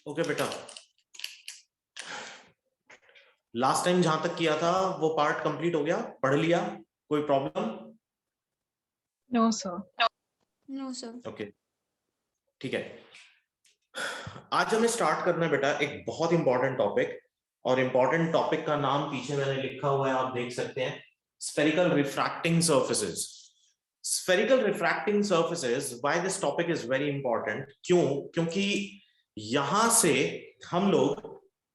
Okay बेटा, last time जहां तक किया था वो पार्ट कंप्लीट हो गया, पढ़ लिया? कोई problem? No sir. No sir. Okay, ठीक है। आज हमें स्टार्ट करना है बेटा एक बहुत इंपॉर्टेंट टॉपिक, और इंपॉर्टेंट टॉपिक का नाम पीछे मैंने लिखा हुआ है, आप देख सकते हैं, spherical refracting surfaces. Spherical refracting surfaces, why this topic is very important? क्यों? क्योंकि यहां से हम लोग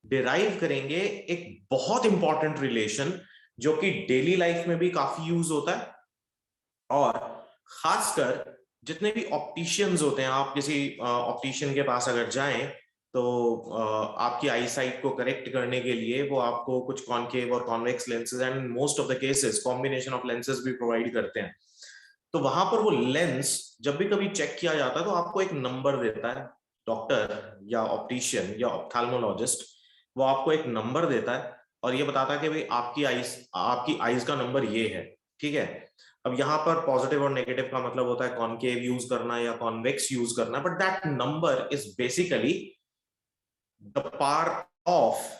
डिराइव करेंगे एक बहुत इंपॉर्टेंट रिलेशन जो कि डेली लाइफ में भी काफी यूज होता है, और खासकर जितने भी ऑप्टिशियंस होते हैं, आप किसी ऑप्टिशियन के पास अगर जाएं तो आपकी आई साइट को करेक्ट करने के लिए वो आपको कुछ कॉनकेव और convex lenses and most of the cases combination of lenses भी प्रोवाइड करते हैं। तो वहां पर वो लेंस जब भी कभी चेक किया जाता है तो आपको एक नंबर देता है डॉक्टर या ऑप्टिशियन या ऑप्थेल्मोलॉजिस्ट, वो आपको एक नंबर देता है और ये बताता है कि भाई आपकी आईज का नंबर ये है, ठीक है। अब यहाँ पर पॉजिटिव और नेगेटिव का मतलब होता है कॉनकेव यूज करना या कॉन्वेक्स यूज करना, but that number is basically the power of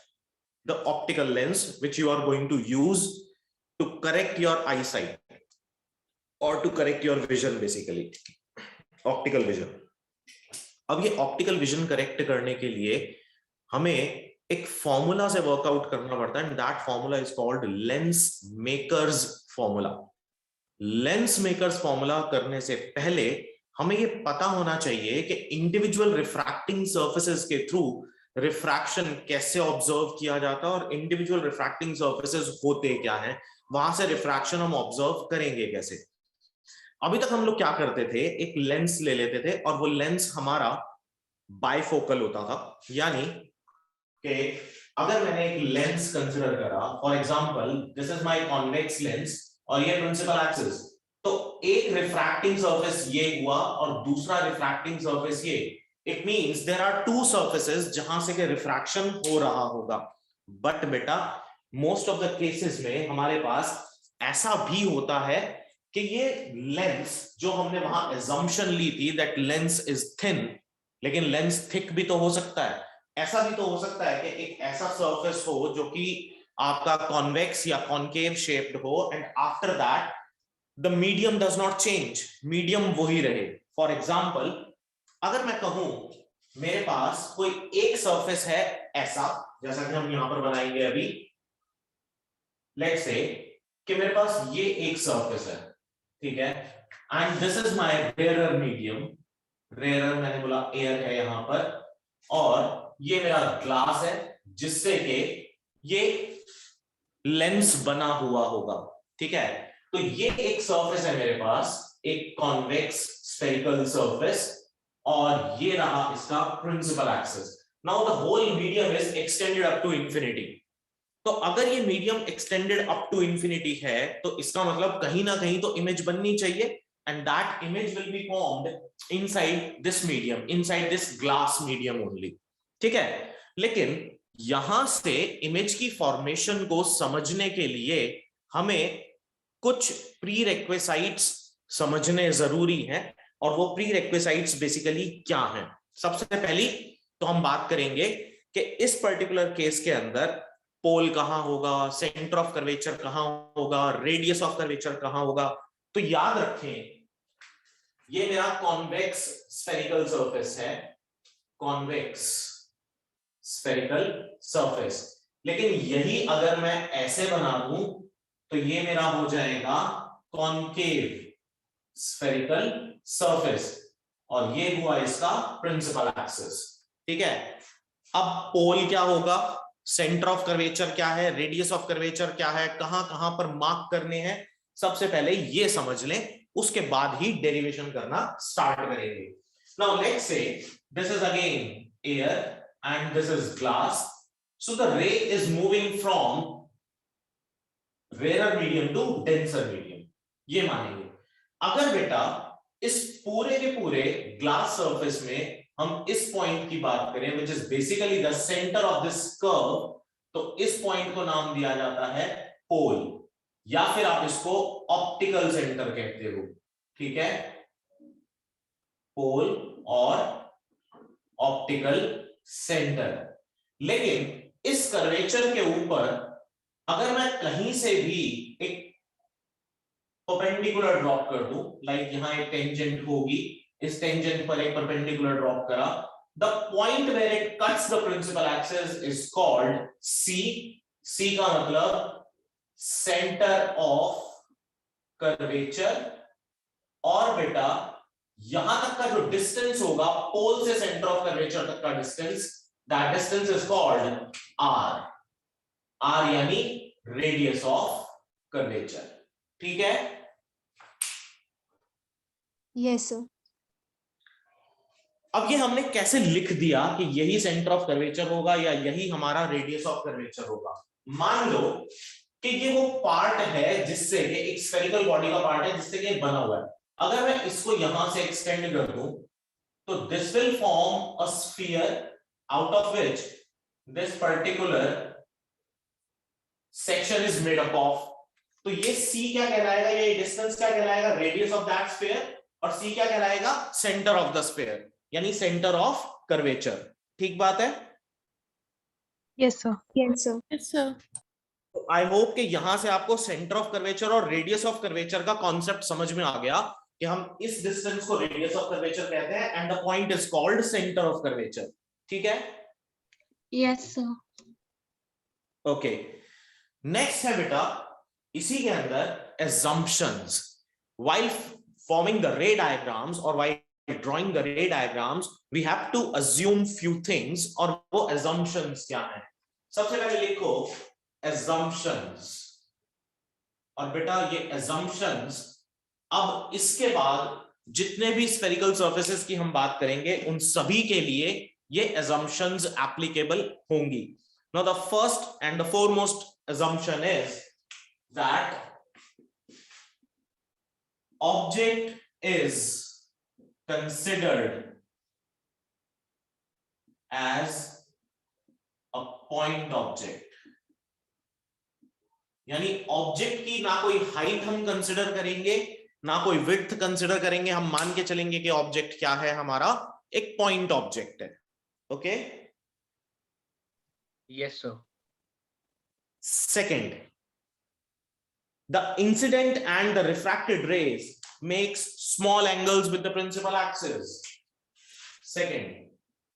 the optical lens which you are going to use to correct your eyesight or to correct your vision, basically optical vision। अब ये optical vision correct करने के लिए हमें एक formula से workout करना पड़ता है, and that formula is called lens makers formula. Lens makers formula करने से पहले हमें ये पता होना चाहिए कि इंडिविजुअल रिफ्रैक्टिंग सर्फेसेस के थ्रू रिफ्रैक्शन कैसे ऑब्जर्व किया जाता है और इंडिविजुअल रिफ्रैक्टिंग सर्फेसेस होते क्या हैं, वहां से रिफ्रैक्शन हम ऑब्जर्व करेंगे कैसे। अभी तक हम लोग क्या करते थे, एक लेंस ले लेते थे और वो लेंस हमारा बाइफोकल होता था, यानी कि अगर मैंने एक लेंस कंसिडर करा, for example this is my convex lens और ये प्रिंसिपल एक्सिस, तो एक रिफ्रैक्टिंग सरफेस ये हुआ और दूसरा रिफ्रैक्टिंग सरफेस ये। It means there are two surfaces जहां से के रिफ्रैक्शन हो रहा होगा। बट बेटा मोस्ट ऑफ द केसेस में हमारे पास ऐसा भी होता है कि ये लेंस जो हमने वहां एजम्पशन ली थी दैट लेंस इज थिन, लेकिन लेंस थिक भी तो हो सकता है। ऐसा भी तो हो सकता है कि एक ऐसा सरफेस हो जो कि आपका कॉन्वेक्स या कॉनकेव शेप्ड हो, and after that the medium does not change, medium वही रहे। फॉर एग्जाम्पल अगर मैं कहूं मेरे पास कोई एक सरफेस है ऐसा, जैसा कि हम यहां पर बनाएंगे अभी, लेट्स से कि मेरे पास ये एक सरफेस है, ठीक है, and this is my rarer medium. Rarer मैंने बोला एयर है यहां पर, और ये मेरा ग्लास है जिससे कि ये लेंस बना हुआ होगा, ठीक है। तो ये एक सरफेस है मेरे पास, एक कॉन्वेक्स स्फेरिकल सरफेस, और ये रहा इसका principal axis. Now the whole medium is extended up to infinity. तो अगर ये medium extended up to infinity है तो इसका मतलब कहीं ना कहीं तो इमेज बननी चाहिए, and that image will be formed inside this medium, inside this glass medium only, ठीक है। लेकिन यहां से इमेज की फॉर्मेशन को समझने के लिए हमें कुछ प्री रिक्विसाइट्स समझने जरूरी हैं, और वो प्री रिक्विसाइट्स बेसिकली क्या हैं। सबसे पहली तो हम बात करेंगे कि इस पर्टिकुलर केस के अंदर पोल कहां होगा, सेंटर ऑफ कर्वेचर कहां होगा, रेडियस ऑफ कर्वेचर कहां होगा। तो याद रखें ये मेरा कॉन्वेक्स स्फेरिकल सरफेस है, कॉन्वेक्स स्फेरिकल सरफेस। लेकिन यही अगर मैं ऐसे बना दूं तो ये मेरा हो जाएगा कॉनकेव स्फेरिकल सरफेस, और ये हुआ इसका प्रिंसिपल एक्सिस, ठीक है। अब पोल क्या होगा, सेंटर ऑफ कर्वेचर क्या है, रेडियस ऑफ कर्वेचर क्या है, कहां कहां पर मार्क करने हैं, सबसे पहले ये समझ लें, उसके बाद ही डेरिवेशन करना स्टार्ट करेंगे। Now let's say this is again air and this is glass, so the ray is moving from rarer medium to denser medium, ये मानेंगे। अगर बेटा इस पूरे के पूरे ग्लास सरफेस में हम इस पॉइंट की बात करें which is basically the center of this curve, तो इस पॉइंट को नाम दिया जाता है पोल, या फिर आप इसको ऑप्टिकल सेंटर कहते हो, ठीक है। पोल और ऑप्टिकल सेंटर। लेकिन इस कर्वेचर के ऊपर अगर मैं कहीं से भी एक परपेंडिकुलर ड्रॉप कर दूं, लाइक यहां एक टेंजेंट होगी, इस टेंजेंट पर एक परपेंडिकुलर ड्रॉप करा, the point where it cuts the principal axis is called C. C का मतलब सेंटर ऑफ कर्वेचर। और बेटा यहां तक का जो डिस्टेंस होगा पोल से सेंटर ऑफ कर्वेचर तक का distance, that distance is called R. R यानी रेडियस ऑफ कर्वेचर। ठीक है? Yes sir. अब ये हमने कैसे लिख दिया कि यही सेंटर ऑफ कर्वेचर होगा या यही हमारा रेडियस ऑफ कर्वेचर होगा? मान लो कि ये वो पार्ट है जिससे एक स्फेरिकल बॉडी का पार्ट है जिससे ये बना हुआ है। अगर मैं इसको यहां से एक्सटेंड कर दूं तो this will form a sphere out of which this particular section is made up of. तो ये C क्या कहलाएगा, ये डिस्टेंस क्या कहलाएगा, रेडियस ऑफ दैट स्फीयर, और C क्या कहलाएगा, सेंटर ऑफ द स्फीयर यानी सेंटर ऑफ कर्वेचर। ठीक बात है? Yes, sir. Yes sir. Yes, sir. I hope कि यहां से आपको सेंटर ऑफ कर्वेचर और रेडियस ऑफ कर्वेचर का कॉन्सेप्ट समझ में आ गया कि हम इस डिस्टेंस को रेडियस ऑफ कर्वेचर कहते हैं and the point is called centre of curvature. ठीक है? Yes, sir. ओके, नेक्स्ट है बेटा इसी के अंदर assumptions. While forming the ray diagrams or while drawing the ray diagrams, we have to assume few things. और वो assumptions क्या हैं? सबसे पहले लिखो assumptions। और बेटा ये assumptions, अब इसके बाद जितने भी spherical surfaces की हम बात करेंगे उन सभी के लिए ये assumptions applicable होंगी। Now the first and the foremost assumption is that object is considered as a point object। यानी ऑब्जेक्ट की ना कोई हाइट हम कंसिडर करेंगे ना कोई विड्थ कंसिडर करेंगे, हम मान के चलेंगे कि ऑब्जेक्ट क्या है, हमारा एक पॉइंट ऑब्जेक्ट है। Okay? Yes, sir. Second, the incident and the refracted rays makes small angles with the principal axis. Second,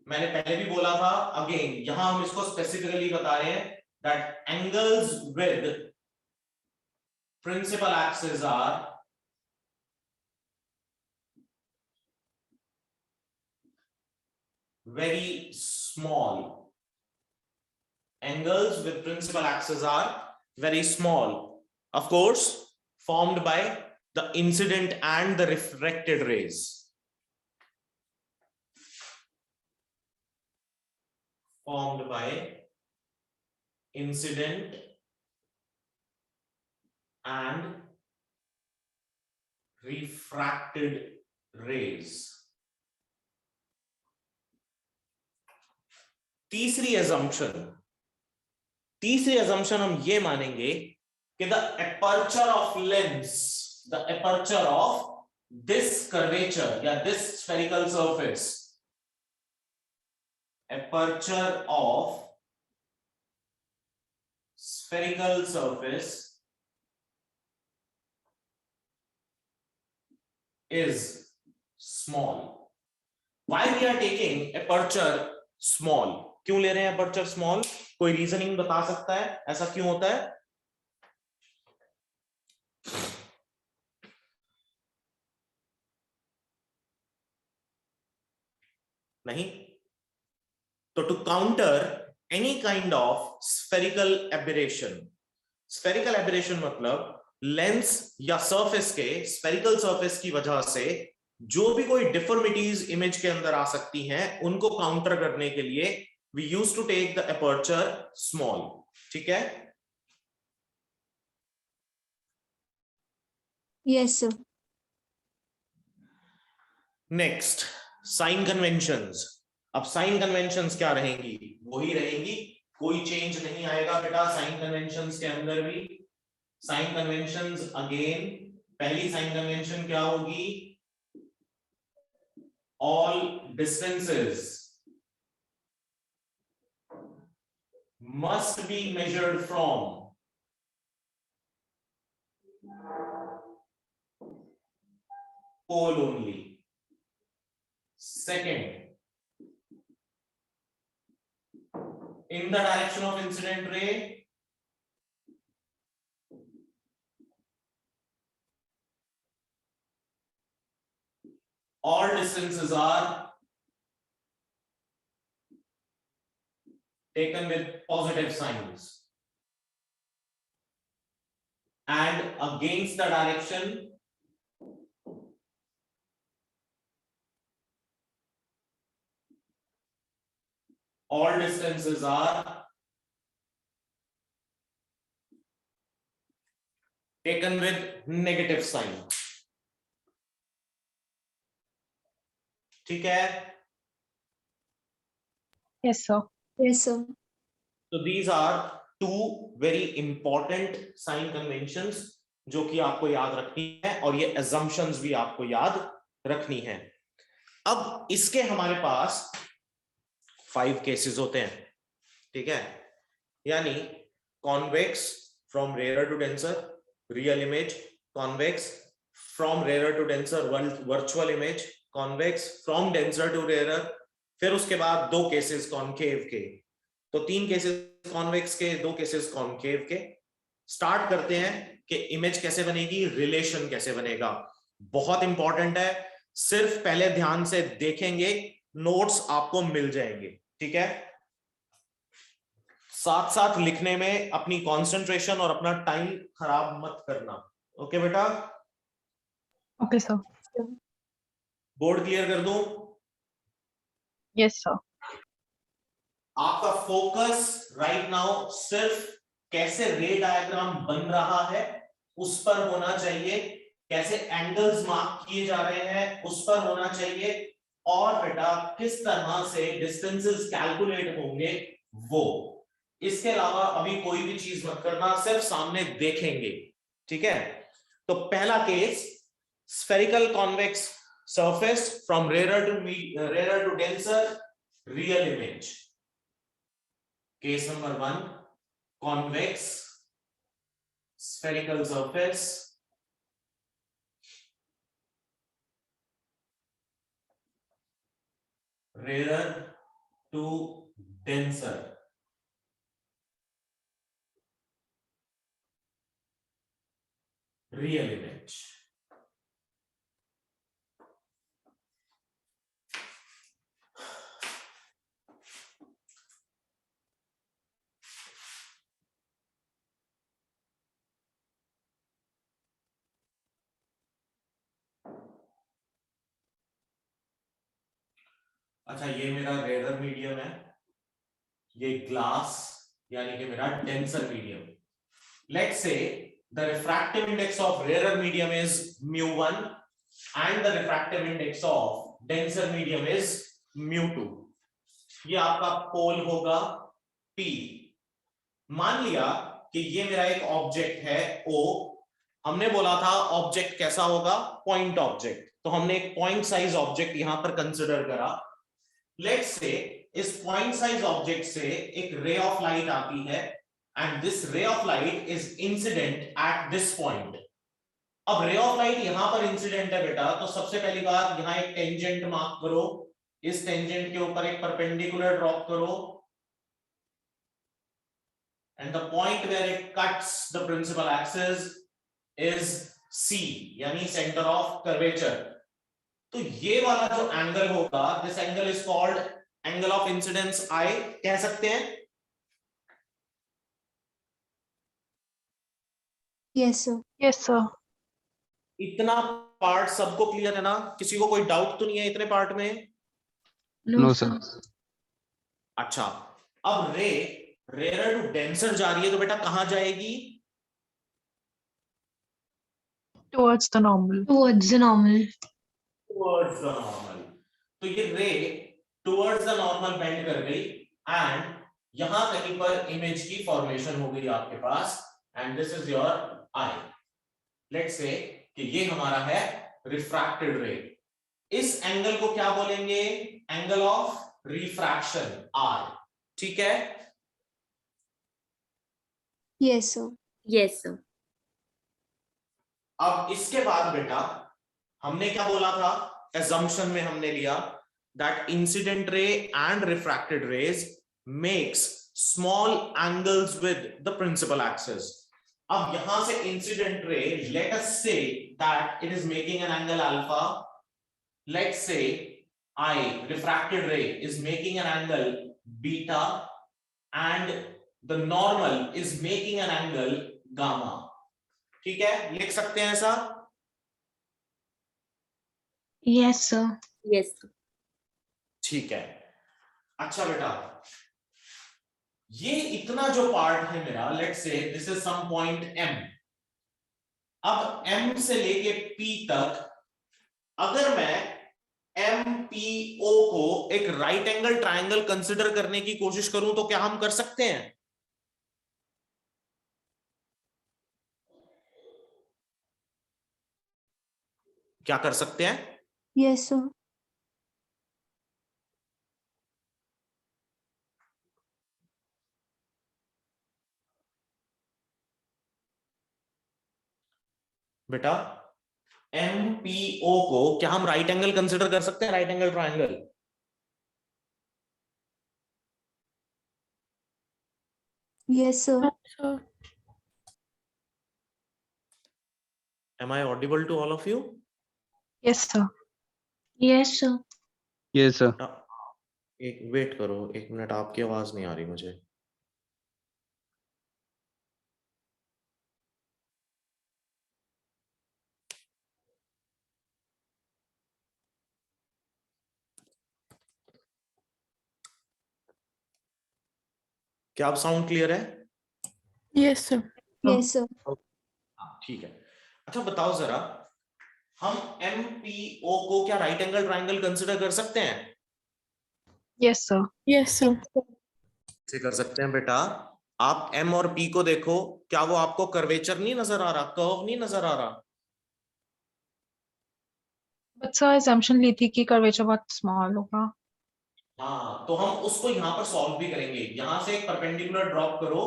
मैंने पहले भी बोला था, अगेन यहां हम इसको स्पेसिफिकली बता रहे हैं that angles with principal axis are very small. Angles with principal axis are very small, of course formed by the incident and the refracted rays. Formed by incident and refracted rays. तीसरी assumption हम ये मानेंगे कि the aperture of lens, the aperture of this curvature या this spherical surface, aperture of spherical surface is small. Why we are taking aperture small? क्यों ले रहे हैं aperture small? कोई रीजनिंग बता सकता है ऐसा क्यों होता है? नहीं? तो to counter any kind of spherical aberration, spherical aberration मतलब लेंस या सरफेस के, स्फेरिकल सरफेस की वजह से जो भी कोई डिफॉर्मिटीज इमेज के अंदर आ सकती हैं उनको काउंटर करने के लिए we used to take the aperture small. ठीक है? Yes sir. Next, sign conventions. अब साइन कन्वेंशंस क्या रहेंगी? वही रहेंगी, कोई चेंज नहीं आएगा बेटा साइन कन्वेंशंस के अंदर भी। साइन कन्वेंशंस अगेन, पहली साइन कन्वेंशन क्या होगी? All distances must be measured from pole only. Second, in the direction of incident ray, all distances are taken with positive signs, and against the direction all distances are taken with negative sign. ठीक है? Yes, sir. Yes, sir. So these are two very important sign conventions जो कि आपको याद रखनी है, और ये assumptions भी आपको याद रखनी है. अब इसके हमारे पास 5 केसेस होते हैं, ठीक है? यानी convex from rarer to denser, real image, convex from rarer to denser, virtual image, convex from denser to rarer, फिर उसके बाद 2 केसेस कॉन्केव के. तो 3 केसेस कॉन्वेक्स के, 2 केसेस कॉन्केव के. स्टार्ट करते हैं कि इमेज कैसे बनेगी, रिलेशन कैसे बनेगा. बहुत इंपॉर्टेंट है, सिर्फ पहले ध्यान से देखेंगे, नोट्स आपको मिल जाएंगे, ठीक है? साथ साथ लिखने में अपनी कंसंट्रेशन और अपना टाइम खराब मत करना. ओके बेटा? Okay, sir. बोर्ड क्लियर कर दूं? Yes, sir. आपका फोकस राइट नाउ सिर्फ कैसे रे डायग्राम बन रहा है उस पर होना चाहिए, कैसे एंगल्स मार्क किए जा रहे हैं उस पर होना चाहिए, और बेटा किस तरह से डिस्टेंसेस कैलकुलेट होंगे वो. इसके अलावा अभी कोई भी चीज मत करना, सिर्फ सामने देखेंगे, ठीक है? तो पहला case, spherical convex surface from rare to denser, real image. Case number 1, convex spherical surface rarer to denser, real image. अच्छा, ये मेरा रेयर मीडियम है, ये ग्लास यानी कि मेरा denser medium. Let's say the refractive index of rarer medium is mu1 and the refractive index of denser medium is mu2. ये आपका पोल होगा P. मान लिया कि ये मेरा एक ऑब्जेक्ट है O. हमने बोला था ऑब्जेक्ट कैसा होगा, पॉइंट ऑब्जेक्ट, तो हमने एक पॉइंट साइज ऑब्जेक्ट यहां पर कंसिडर करा. लेट्स से इस पॉइंट साइज ऑब्जेक्ट से एक रे ऑफ लाइट आती है, and this ray of light is incident at this point. अब रे ऑफ लाइट यहां पर इंसिडेंट है बेटा, तो सबसे पहली बात यहां एक टेंजेंट मार्क करो, इस टेंजेंट के ऊपर एक परपेंडिकुलर ड्रॉप करो, and the point where it cuts the principal axis is C, यानी सेंटर ऑफ कर्वेचर. तो ये वाला जो एंगल होगा, this angle is called angle of incidence I, कह सकते हैं? Yes, sir. Yes, sir. इतना पार्ट सबको क्लियर है ना? किसी को कोई डाउट तो नहीं है इतने पार्ट में? No, sir. अच्छा, अब रे रेयर टू डेंसर जा रही है, तो बेटा कहां जाएगी? Towards the normal. Towards the normal. Towards the normal. तो ये रे टुवर्ड्स द नॉर्मल बेंड कर गई, एंड यहां कहीं पर इमेज की फॉर्मेशन हो गई आपके पास, and this is your I. Let's say कि ये हमारा है रिफ्रैक्टेड रे. इस एंगल को क्या बोलेंगे? एंगल ऑफ रिफ्रैक्शन R, ठीक है? Yes, sir. Yes, sir. अब इसके बाद बेटा हमने क्या बोला था, assumption में हमने लिया that incident ray and refracted rays makes small angles with the principal axis. अब यहां से incident ray, let us say that it is making an angle alpha. Let's say refracted ray is making an angle beta and the normal is making an angle gamma. ठीक है, लिख सकते हैं ऐसा? Yes, sir. Yes, sir. ठीक है। अच्छा बेटा, ये इतना जो पार्ट है मेरा, let's say this is some point m। अब m से लेके p तक अगर मैं MPO को एक राइट एंगल ट्रायंगल कंसिडर करने की कोशिश करूं तो क्या हम कर सकते हैं? क्या कर सकते हैं? Yes, sir. बेटा MPO को क्या हम राइट एंगल कंसिडर कर सकते हैं, right angle triangle? Yes, sir. Am I audible to all of you? Yes, sir. Yes, sir. Yes, sir. एक वेट करो, एक मिनट, आपकी आवाज नहीं आ रही मुझे। क्या आप साउंड क्लियर है? Yes, sir. Yes, sir. ठीक है। अच्छा बताओ जरा, हम MPO को क्या राइट एंगल ट्रायंगल कंसिडर कर सकते हैं? Yes, sir. Yes, sir. से कर सकते हैं बेटा। आप M और P को देखो, क्या वो आपको कर्वेचर नहीं नजर आ रहा, कर्व नहीं नजर आ रहा? But sir, assumption ली थी कि curvature बहुत small होगा. हाँ, तो हम उसको यहाँ पर सॉल्व भी करेंगे। यहाँ से एक परपेंडिकुलर ड्रॉप करो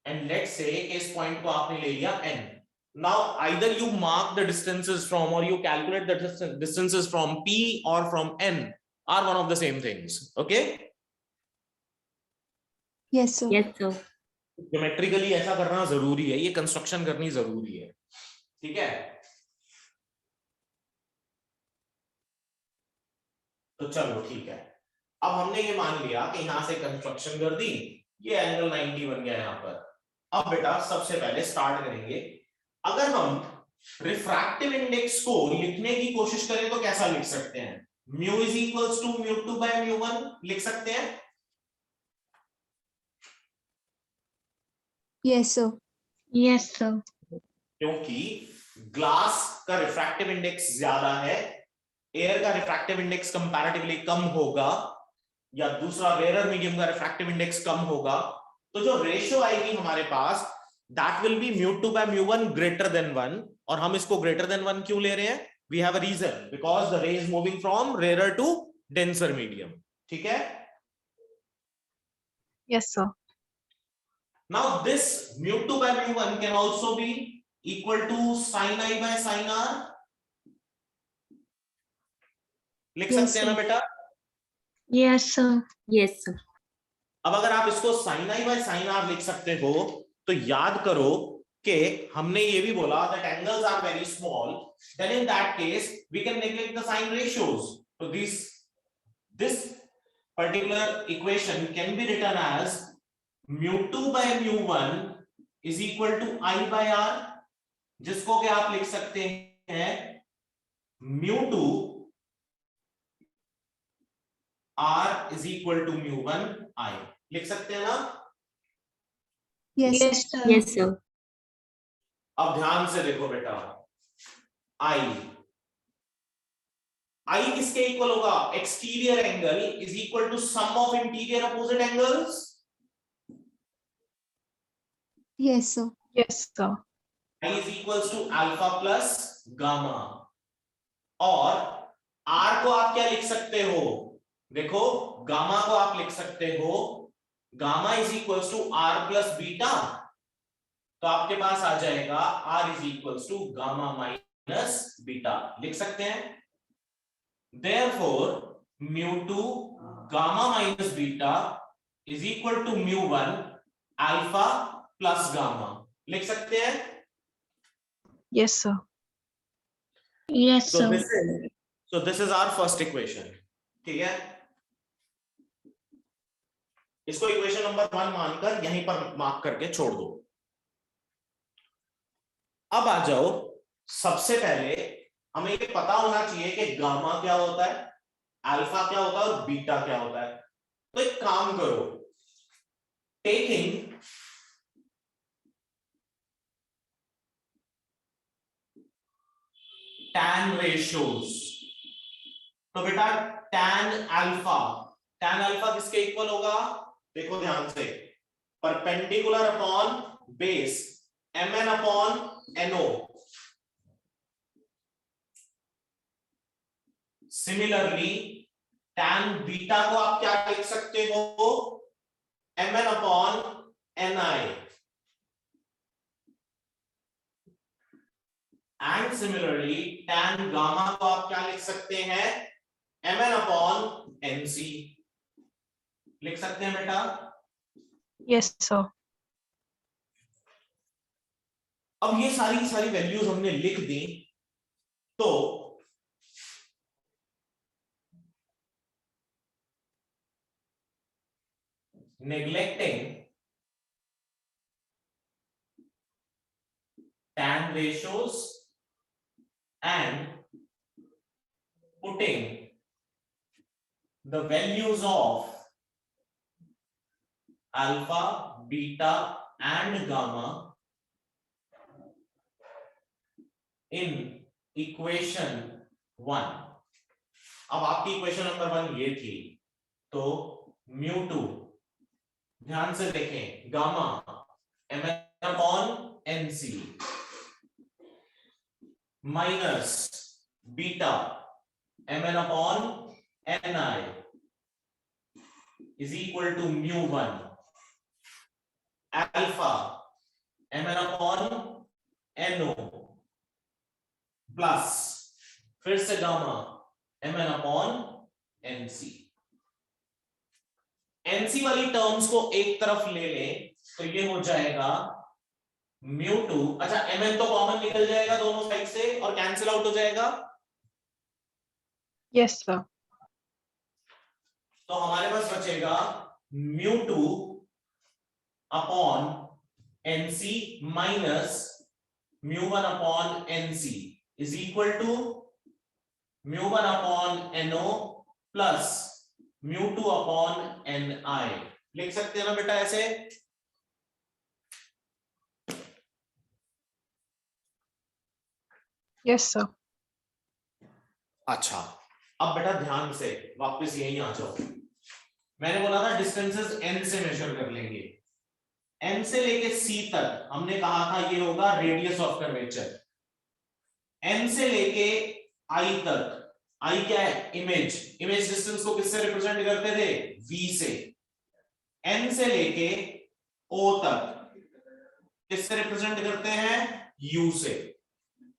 एंड लेट्स से इस पॉइंट को आपने ले लिया N. Now either you mark the distances from or you calculate the distances from P or from N are one of the same things. Okay? Yes, sir. Yes, sir. Geometrically ऐसा करना जरूरी है, ये construction करनी जरूरी है। ठीक है, तो चलो ठीक है। अब हमने ये मान लिया कि यहां से कंस्ट्रक्शन कर दी, ये एंगल 90 बन गया यहां पर। अब बेटा सबसे पहले स्टार्ट करेंगे, अगर हम रिफ्रैक्टिव इंडेक्स को लिखने की कोशिश करें तो कैसा लिख सकते हैं? Mu is equals to μ2 by μ1 लिख सकते हैं? Yes, sir. Yes, sir. क्योंकि ग्लास का रिफ्रैक्टिव इंडेक्स ज्यादा है, एयर का रिफ्रैक्टिव इंडेक्स कंपैरेटिवली कम होगा, या दूसरा रेयर मीडियम का रिफ्रैक्टिव इंडेक्स कम होगा, तो जो रेशियो आएगी हमारे पास that will be μ2 by μ1 greater than 1। और हम इसको greater than 1 क्यों ले रहे हैं? We have a reason, because the ray is moving from rarer to denser medium. ठीक है? Yes, sir. Now this μ2 by μ1 can also be equal to sin I by sin R। लिख Yes, सकते हैं ना sir. बेटा? Yes, sir. Yes, sir. अब अगर आप इसको sin I by sin R लिख सकते हो तो याद करो कि हमने ये भी बोला that angles are very small, then in that case we can neglect the sign ratios. So this particular equation can be written as μ2 by μ1 is equal to I by R, जिसको कि आप लिख सकते हैं μ2 R is equal to μ1 I, लिख सकते हैं ना? Yes, sir. Yes, sir. अब ध्यान से देखो बेटा, I किसके इक्वल होगा? Exterior angle is equal to sum of interior opposite angles. Yes, sir. Yes, sir. I is equals to alpha plus gamma. और R को आप क्या लिख सकते हो? देखो, गामा को आप लिख सकते हो gamma is equals to R plus beta, तो आपके पास आ जाएगा r is equals to gamma minus beta, लिख सकते हैं। Therefore mu2 gamma minus beta is equal to mu1 alpha plus gamma, लिख सकते हैं। Yes, sir. Yes, So sir. this is our first equation, ठीक है। इसको इक्वेशन नंबर 1 मानकर यहीं पर मार्क करके छोड़ दो। अब आ जाओ, सबसे पहले हमें ये पता होना चाहिए कि गामा क्या होता है, अल्फा क्या होता है और बीटा क्या होता है। तो एक काम करो, टेकिंग tan ratios, तो बेटा tan अल्फा किसके इक्वल होगा, देखो ध्यान से, perpendicular upon base mn upon no। Similarly tan beta को आप क्या लिख सकते हो, mn upon ni। And similarly tan gamma को आप क्या लिख सकते हैं, mn अपॉन nc, लिख सकते हैं बेटा। Yes, sir. अब ये सारी वैल्यूज हमने लिख दी, तो neglecting tan ratios and putting the values of alpha, beta and gamma in equation 1। अब आपकी इक्वेशन नंबर 1 ये थी, तो mu2 ध्यान से देखें, gamma mn upon nc minus beta mn upon ni is equal to mu1 alpha mn upon no plus फिर से gamma mn upon nc। nc वाली टर्म्स को एक तरफ ले लें तो ये हो जाएगा mu2, अच्छा mn तो कॉमन निकल जाएगा दोनों साइड से और कैंसिल आउट हो जाएगा। Yes, sir. तो हमारे पास बचेगा mu2 upon nc minus mu1 upon nc is equal to mu1 upon no plus mu2 upon ni, लिख सकते हैं ना बेटा ऐसे। Yes, sir. अच्छा, अब बेटा ध्यान से वापस यहीं आ जाओ। मैंने बोला था डिस्टेंसेस n से मेजर कर लेंगे, n से लेके c तक हमने कहा था ये होगा रेडियस ऑफ कर्वेचर। n से लेके i तक, i क्या है, इमेज डिस्टेंस को किससे रिप्रेजेंट करते थे, v से। n से लेके o तक किससे रिप्रेजेंट करते हैं, u से।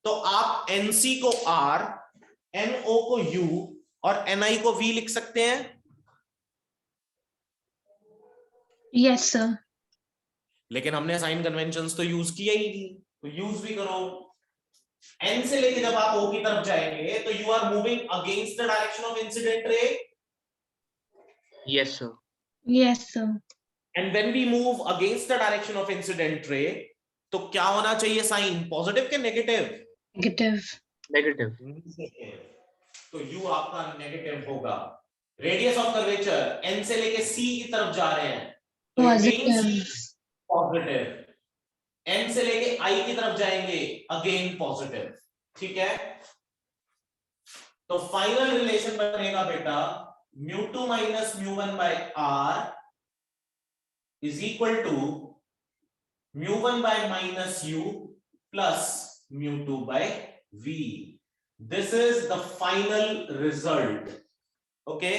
तो आप nc को r, no को u और ni को v लिख सकते हैं। Yes, sir. लेकिन हमने साइन कन्वेंशंस तो यूज किया ही नहीं, तो यूज भी करो। n से लेके जब आप o की तरफ जाएंगे तो you are moving against the direction of incident ray. Yes, sir. Yes, sir. And when we move against the direction of incident ray तो क्या होना चाहिए साइन, पॉजिटिव के नेगेटिव, Negative. Negative. तो u आपका नेगेटिव होगा। रेडियस ऑफ कर्वेचर n से लेके c की तरफ जा रहे हैं तो Positive. पॉजिटिव, n से लेके i की तरफ जाएंगे अगेन पॉजिटिव, ठीक है। तो फाइनल रिलेशन बनेगा बेटा mu2 minus mu1 by r is equal to mu1 by minus u plus mu2 by v। This is the final result, okay,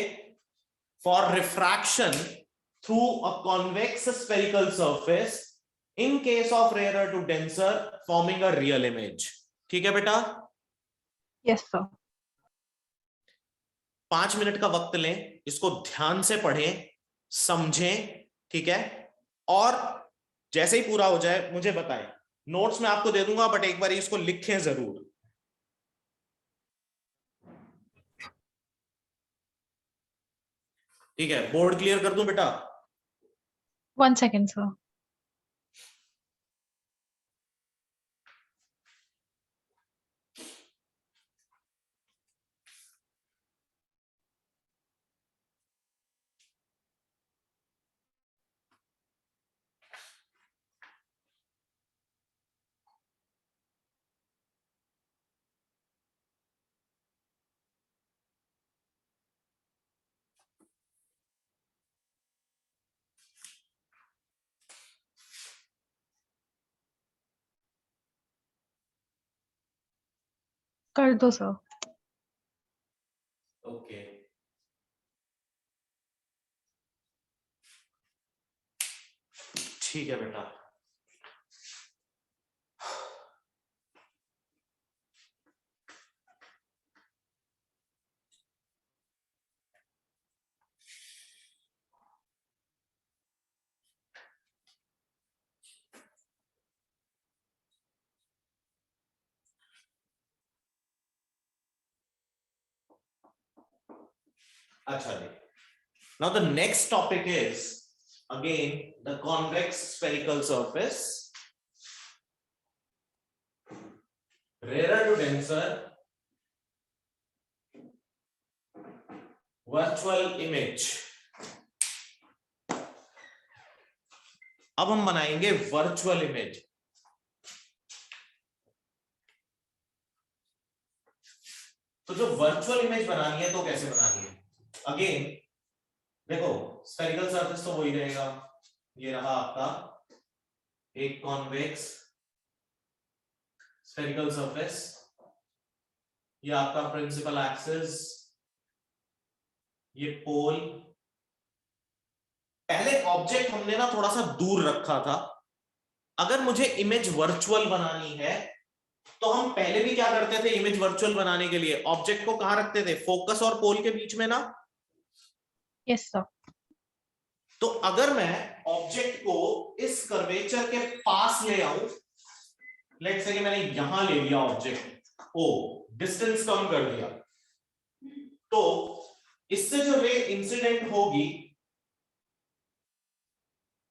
for refraction through a convex spherical surface in case of rarer to denser forming a real image. ठीक है बेटा, Yes, sir. 5 minute का वक्त लें, इसको ध्यान से पढ़ें, समझें, ठीक है, और जैसे ही पूरा हो जाए मुझे बताएं। नोट्स मैं आपको दे दूंगा, बट एक बार इसको लिखें जरूर। ठीक है, बोर्ड क्लियर कर दूं बेटा? 1 second, sir. कर दो, sir. ओके, ठीक है बेटा। अच्छा जी, now the next topic is again the convex spherical surface, rarer to denser virtual image। अब हम बनाएंगे वर्चुअल इमेज। तो जो वर्चुअल इमेज बनानी है तो कैसे बनानी है? अगेन देखो, स्फेरिकल सरफेस तो वही रहेगा, ये रहा आपका एक कॉन्वेक्स स्फेरिकल सरफेस, ये आपका प्रिंसिपल एक्सिस, ये पोल। पहले ऑब्जेक्ट हमने ना थोड़ा सा दूर रखा था। अगर मुझे इमेज वर्चुअल बनानी है तो हम पहले भी क्या करते थे? इमेज वर्चुअल बनाने के लिए ऑब्जेक्ट को कहां रखते थे? फोकस और पोल के बीच में ना। Yes, sir. तो अगर मैं ऑब्जेक्ट को इस कर्वेचर के पास ले आऊं, लेट्स से कि मैंने यहां ले लिया ऑब्जेक्ट, ओ डिस्टेंस कम कर दिया, तो इससे जो रे इंसिडेंट होगी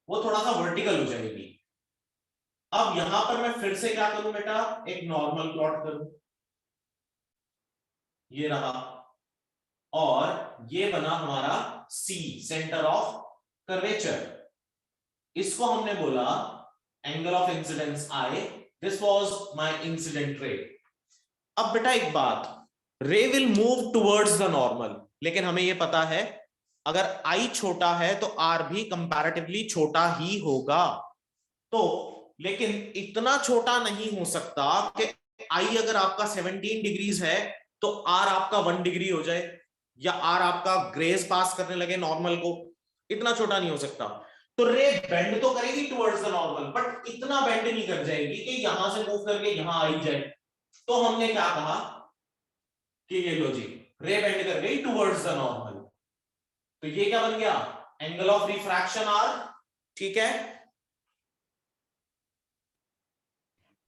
वो थोड़ा सा वर्टिकल हो जाएगी। अब यहां पर मैं फिर से क्या करूं बेटा? एक नॉर्मल प्लॉट करूं, ये रहा, और ये बना हमारा सी, सेंटर ऑफ कर्वेचर। इसको हमने बोला angle of incidence I, this was my incident ray. अब बेटा एक बात, रे will move towards the normal, लेकिन हमें ये पता है अगर आई छोटा है तो आर भी कंपैरेटिवली छोटा ही होगा। तो लेकिन इतना छोटा नहीं हो सकता कि आई अगर आपका 17 डिग्रीज है तो आर आपका 1 डिग्री हो जाए, या आर आपका ग्रेज पास करने लगे नॉर्मल को। इतना छोटा नहीं हो सकता। तो रे बेंड तो करेगी टुवर्ड्स द नॉर्मल, बट इतना बेंड नहीं कर जाएगी कि यहां से मूव करके यहां आई जाए। तो हमने क्या कहा कि ये लो जी, रे बेंड कर गई टुवर्ड्स द नॉर्मल, तो ये क्या बन गया? Angle of refraction R. ठीक है,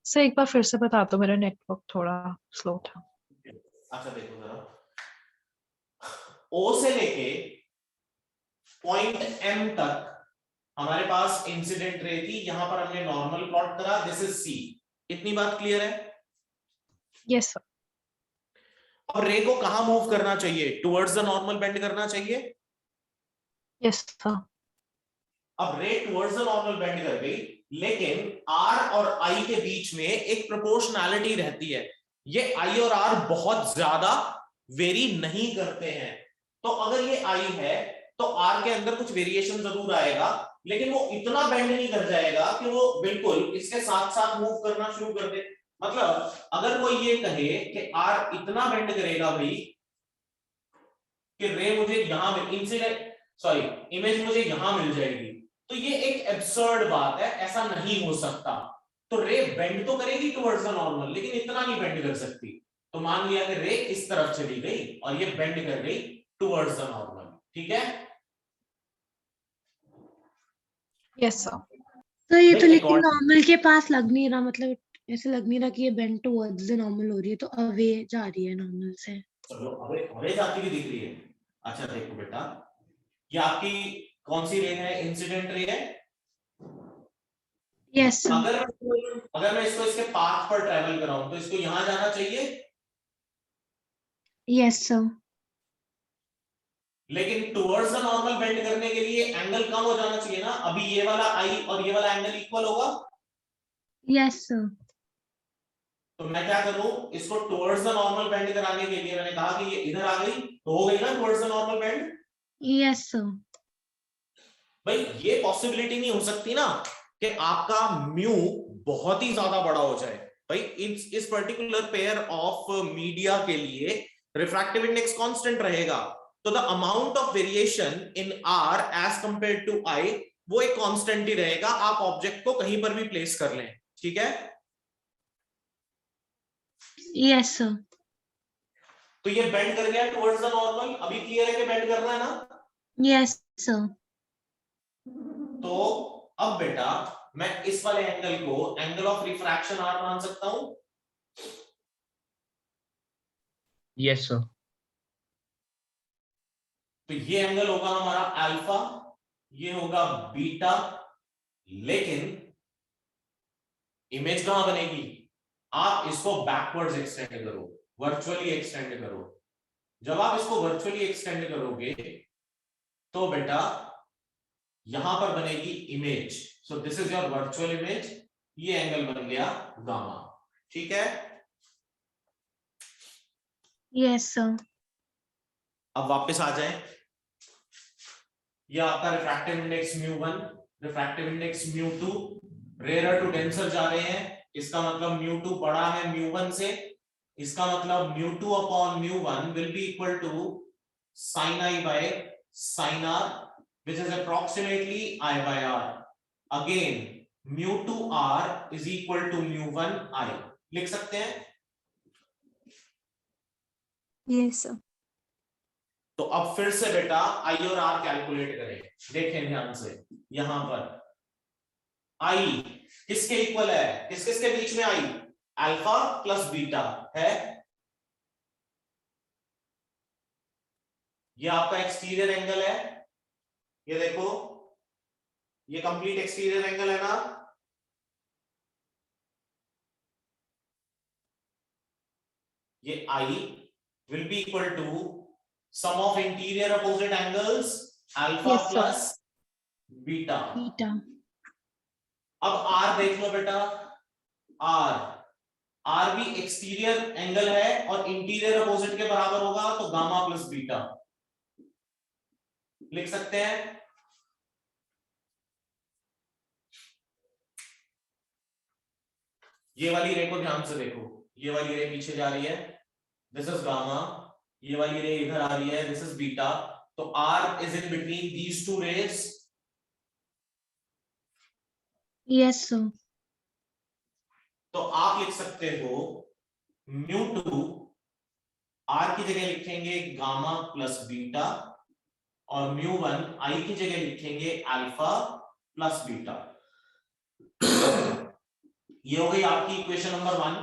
सर एक बार फिर से बता दो, मेरा नेटवर्क थोड़ा स्लो था। अच्छा देखो जरा, ओ से लेके पॉइंट एम तक हमारे पास इंसिडेंट रे थी, यहां पर हमने नॉर्मल प्लॉट करा, दिस इज सी। इतनी बात क्लियर है? Yes, sir. अब रे को कहां मूव करना चाहिए? टुवर्ड्स द नॉर्मल बेंड करना चाहिए। Yes, sir. अब रे टुवर्ड्स द नॉर्मल बेंड कर गई, लेकिन आर और आई के बीच में एक प्रोपोर्शनैलिटी रहती है। ये आई और आर बहुत ज्यादा वेरी नहीं करते हैं। तो अगर ये आई है तो आर के अंदर कुछ वेरिएशन जरूर आएगा, लेकिन वो इतना बेंड नहीं कर जाएगा कि वो बिल्कुल इसके साथ साथ मूव करना शुरू कर दे। मतलब अगर कोई ये कहे कि आर इतना बेंड करेगा भाई कि रे मुझे यहां इंसिडेंट इमेज मुझे यहां मिल जाएगी, तो ये एक एब्सर्ड बात है, ऐसा नहीं हो सकता। तो रे बेंड तो करेगी टुवर्ड्स द नॉर्मल, लेकिन इतना नहीं बेंड कर सकती। तो मान लिया कि रे इस तरफ चली गई और ये बेंड कर गई टुवर्ड्स द नॉर्मल, ठीक है। Yes sir. तो ये भाई तो लेकिन accord- नॉर्मल के पास लग नहीं रहा, मतलब ऐसे लग नहीं रहा कि ये बेंड टुवर्ड्स द नॉर्मल हो रही है, तो अवे जा रही है नॉर्मल से। चलो अवे जाती हुई दिख रही है। अच्छा देखो बेटा, ये आपकी कौन सी रे है, इंसिडेंट रे है। Yes sir. अगर मैं इसको इसके पाथ पर ट्रेवल कराऊं तो इसको यहां जाना चाहिए, यस सर। लेकिन टुवर्ड्स द नॉर्मल बेंड करने के लिए एंगल कम हो जाना चाहिए ना। अभी ये वाला आई और ये वाला एंगल इक्वल होगा, यस सर। तो मैं क्या करूं, इसको टुवर्ड्स द नॉर्मल बेंड कराने के लिए मैंने कहा कि ये इधर आ गई तो हो गई ना towards the normal bend. Yes sir. भाई ये पॉसिबिलिटी नहीं हो सकती ना कि आपका म्यू बहुत ही ज्यादा बड़ा हो जाए। भाई इस पर्टिकुलर पेयर ऑफ मीडिया के लिए रिफ्रैक्टिव इंडेक्स कांस्टेंट रहेगा, तो the amount of variation in R as compare to I वो एक कांस्टेंट ही रहेगा, आप ऑब्जेक्ट को कहीं पर भी प्लेस कर लें, ठीक है। Yes sir. तो ये बेंड कर गया टुवर्ड्स द नॉर्मल, अभी क्लियर है कि बेंड करना है ना। Yes sir. तो अब बेटा मैं इस वाले एंगल को एंगल ऑफ रिफ्रैक्शन आर मान सकता हूं। Yes sir. तो ये एंगल होगा हमारा अल्फा, ये होगा बीटा, लेकिन इमेज कहां बनेगी, आप इसको बैकवर्ड्स एक्सटेंड करो, वर्चुअली एक्सटेंड करो। जब आप इसको वर्चुअली एक्सटेंड करोगे तो बेटा यहां पर बनेगी image. So this is your virtual image, ये एंगल बन गया गामा, ठीक है। Yes sir. अब वापस आ जाएं, ये आपका refractive index μ1, refractive index μ2, rare to denser जा रहे हैं, इसका मतलब μ2 बड़ा है μ1 से, इसका मतलब μ2 upon μ1 will be equal to sin i by sin r, which is approximately I by r. Again μ2 r is equal to μ1 i, लिख सकते हैं। Yes sir. तो अब फिर से बेटा आई और आर कैलकुलेट करें, देखें ध्यान से। यहां पर आई किसके इक्वल है, किस किस के बीच में आई, अल्फा प्लस बीटा है। ये आपका एक्सटीरियर एंगल है, ये देखो ये कंप्लीट एक्सटीरियर एंगल है ना। ये I will be equal to sum of interior opposite angles alpha Yes, sir. plus beta. Beta. अब r देख लो बेटा, r भी एक्सटीरियर एंगल है और इंटीरियर अपोजिट के बराबर होगा, तो गामा प्लस बीटा लिख सकते हैं। ये वाली रे को ध्यान से देखो, ये वाली रे पीछे जा रही है, दिस इज गामा, ये वाली रे इधर आ रही है, दिस इज बीटा, तो r is in between these two rays. Yes sir. तो आप लिख सकते हो μ2 r की जगह लिखेंगे गामा प्लस बीटा और μ1 i की जगह लिखेंगे अल्फा प्लस बीटा। ये हो गई आपकी equation number 1।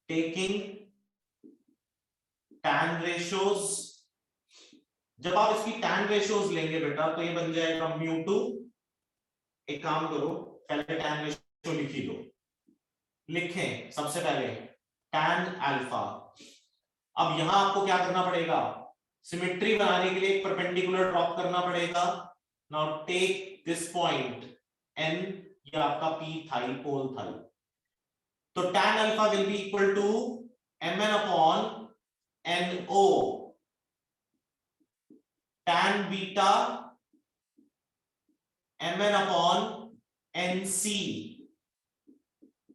Taking tan ratios, जब आप इसकी tan रेशियोज लेंगे बेटा तो ये बन जाएगा μ2, एक काम करो पहले tan रेशियो लिख ही दो, लिखें सबसे पहले tan अल्फा। अब यहां आपको क्या करना पड़ेगा, सिमेट्री बनाने के लिए एक परपेंडिकुलर ड्रॉप करना पड़ेगा। Now take this point n, ये आपका p थाई पोल थाई, तो tan alpha will be equal to mn upon NO, tan beta mn upon NC,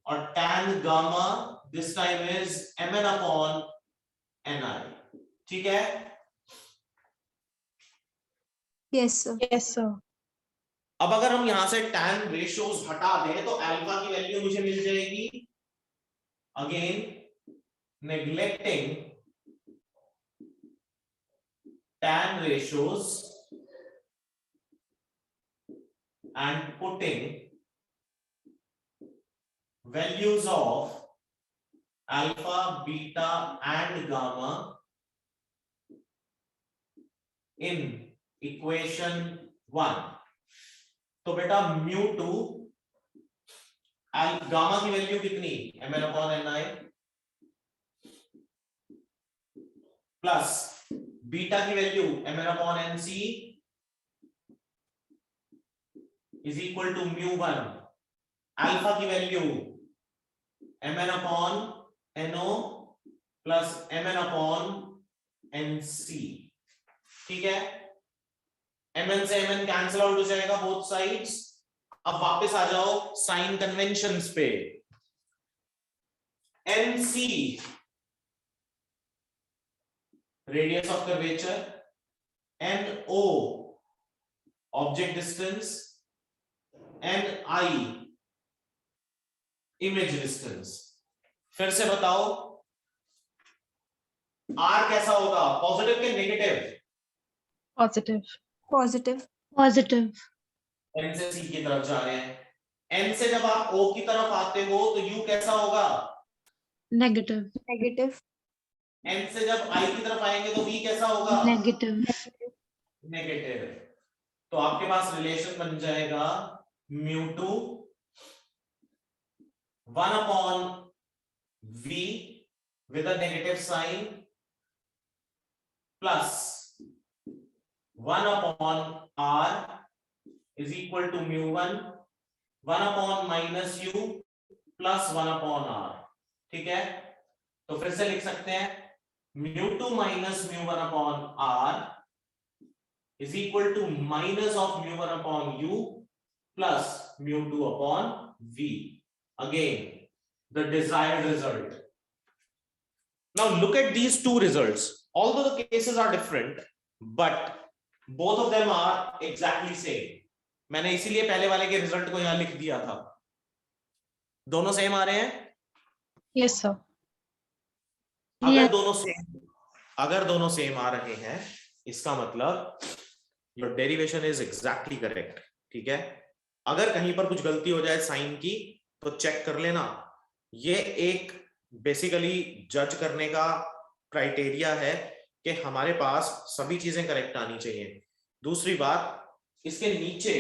और tan gamma this time is mn upon NI, ठीक है। Yes, sir. Yes, sir. अब अगर हम यहां से tan ratios हटा दें तो अल्फा की वैल्यू मुझे मिल जाएगी, again neglecting tan ratios and putting values of alpha, beta and gamma in equation 1. तो बेटा μ2 गामा की वैल्यू कितनी, mn upon ni plus beta की value mn upon nc is equal to μ1, alpha की value mn upon no plus mn upon nc. ठीक है, mn से mn cancel out हो जाएगा बोथ साइड्स. अब वापस आ जाओ साइन कन्वेंशंस पे. nc radius of curvature, no object distance, ni image distance. फिर से बताओ r कैसा होगा, पॉजिटिव के negative? Positive. Positive. Positive. n से c की तरफ जा रहे हैं. n से जब आप o की तरफ आते हो तो u कैसा होगा? नेगेटिव. Negative. n से जब i की तरफ आएंगे तो v कैसा होगा? नेगेटिव. नेगेटिव. तो आपके पास रिलेशन बन जाएगा μ2 1 upon v with a negative sign plus 1 upon r is equal to μ1 1 upon minus u plus 1 upon r. ठीक है, तो फिर से लिख सकते हैं μ2 minus μ1 upon r is equal to minus of μ1 upon u plus μ2 upon v. Again, the desired result. Now look at these two results. Although the cases are different, but both of them are exactly same. मैंने इसीलिए पहले वाले के result को यहां लिख दिया था. दोनों सेम आ रहे हैं? Yes, sir. अगर दोनों सेम आ रहे हैं इसका मतलब your derivation is exactly correct. ठीक है, अगर कहीं पर कुछ गलती हो जाए साइन की तो चेक कर लेना. ये एक बेसिकली जज करने का क्राइटेरिया है कि हमारे पास सभी चीजें करेक्ट आनी चाहिए. दूसरी बात, इसके नीचे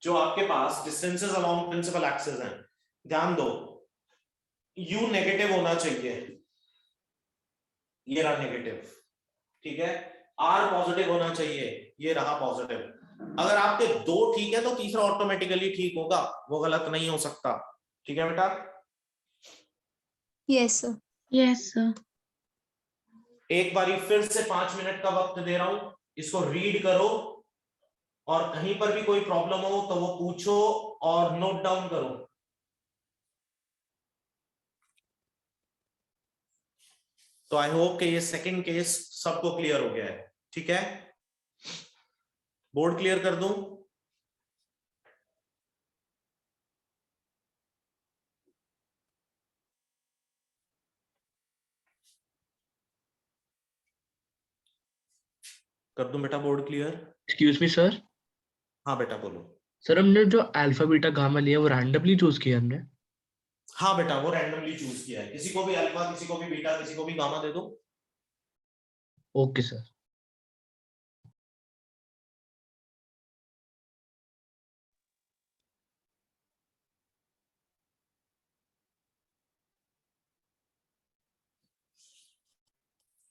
जो आपके पास डिस्टेंसेस अलोंग प्रिंसिपल एक्सिस हैं, ध्यान दो u नेगेटिव होना चाहिए, ये रहा नेगेटिव. ठीक है, r पॉजिटिव होना चाहिए, ये रहा पॉजिटिव. अगर आपके दो ठीक है तो तीसरा ऑटोमेटिकली ठीक होगा, वो गलत नहीं हो सकता. ठीक है बेटा? Yes, sir. Yes sir. एक बारी फिर से 5 मिनट का वक्त दे रहा हूं, इसको रीड करो और कहीं पर भी कोई प्रॉब्लम हो तो वो पूछो और नोट डाउन करो. तो आई होप कि ये सेकंड केस सबको क्लियर हो गया है. ठीक है, बोर्ड क्लियर कर दूं? कर दूं बेटा board clear? Excuse me sir. हाँ बेटा बोलो. सर हमने जो अल्फा बीटा गामा लिया वो रैंडमली चूज किया हमने. हाँ बेटा, वो रैंडमली चूज किया है. किसी को भी अल्फा, किसी को भी बीटा, किसी को भी गामा दे दो. Okay sir.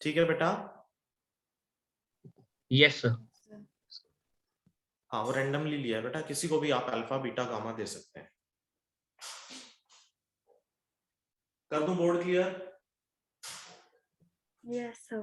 ठीक है बेटा? Yes sir. हाँ, वो रैंडमली लिया है बेटा, किसी को भी आप अल्फा बीटा गामा दे सकते हैं. कर दूं बोर्ड क्लियर? Yes, sir.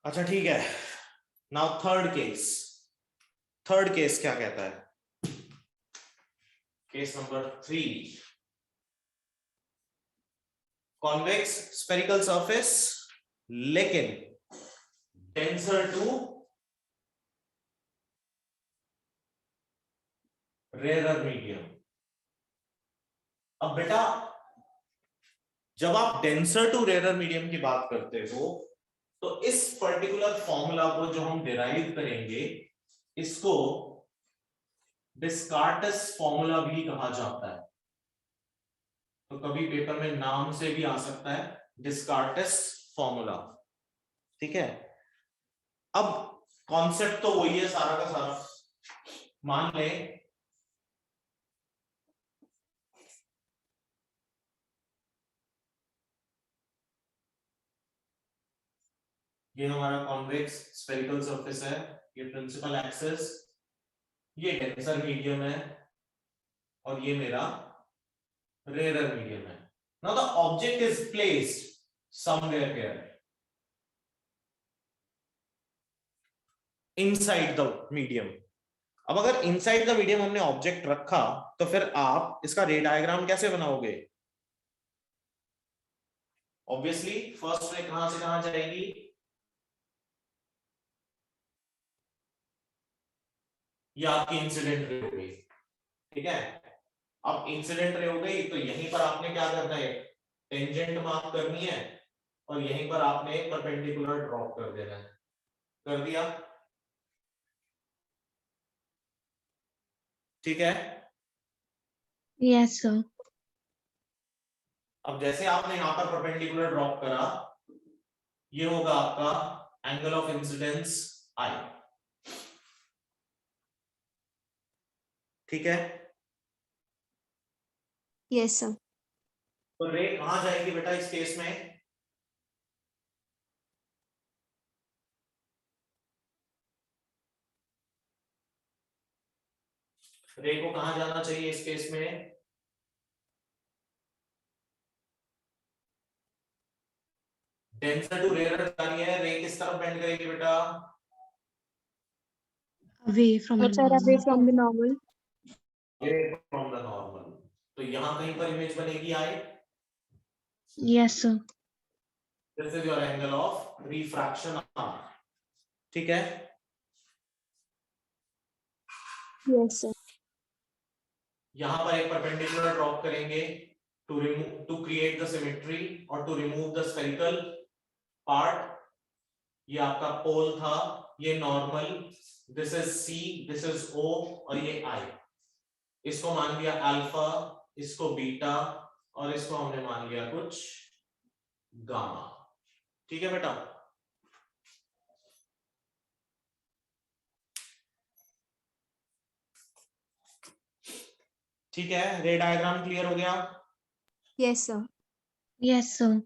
अच्छा ठीक है, now third case. Third case क्या कहता है? Case number 3, convex spherical surface लेकिन डेंसर टू रेयर मीडियम। अब बेटा जब आप डेंसर टू रेयर मीडियम की बात करते हो तो इस पर्टिकुलर फॉर्मूला को जो हम डिराइव करेंगे इसको डिस्कार्टस फॉर्मूला भी कहा जाता है। तो कभी पेपर में नाम से भी आ सकता है डिस्कार्टस फॉर्मूला। ठीक है, अब कॉन्सेप्ट तो वही है सारा का सारा। मान ले ये हमारा कॉन्वेक्स स्फेरिकल सरफेस है, ये प्रिंसिपल एक्सिस, ये डेंसर मीडियम है और ये मेरा रेयर मीडियम है। Now the object is placed somewhere here inside the medium. अब अगर इनसाइड द मीडियम हमने ऑब्जेक्ट रखा तो फिर आप इसका रे डायग्राम कैसे बनाओगे? ऑब्वियसली फर्स्ट रे कहां से कहां जाएगी? ये आपकी इंसिडेंट रे हो गई। ठीक है, अब इंसिडेंट रे हो गई तो यहीं पर आपने क्या करना है, टेंजेंट मार्क करनी है और यहीं पर आपने परपेंडिकुलर ड्रॉप कर देना है। कर दिया? ठीक है, यस सर। अब जैसे आपने यहां पर परपेंडिकुलर ड्रॉप करा, ये होगा आपका एंगल ऑफ इंसिडेंस आई। ठीक है, Yes, sir. तो रे कहां जाएगी बेटा इस केस में? रे को कहां जाना चाहिए इस केस में? डेंसर टू रेयर जानी है, रे किस तरफ बेंड करेगी बेटा? Away from the Sir, away normal. from the normal. Away from the normal। तो यहां कहीं पर इमेज बनेगी I. Yes sir. This is your angle of refraction R. ठीक है, Yes, sir. यहां पर एक परपेंडिकुलर ड्रॉप करेंगे to remove, to create the symmetry और to remove the spherical part. ये आपका पोल था, ये normal, this is C, this is O और ये आई। इसको मान लिया अल्फा, इसको बीटा और इसको हमने मान लिया कुछ गामा। ठीक है बेटा, ठीक है, रे डायग्राम क्लियर हो गया? Yes, sir. Yes sir.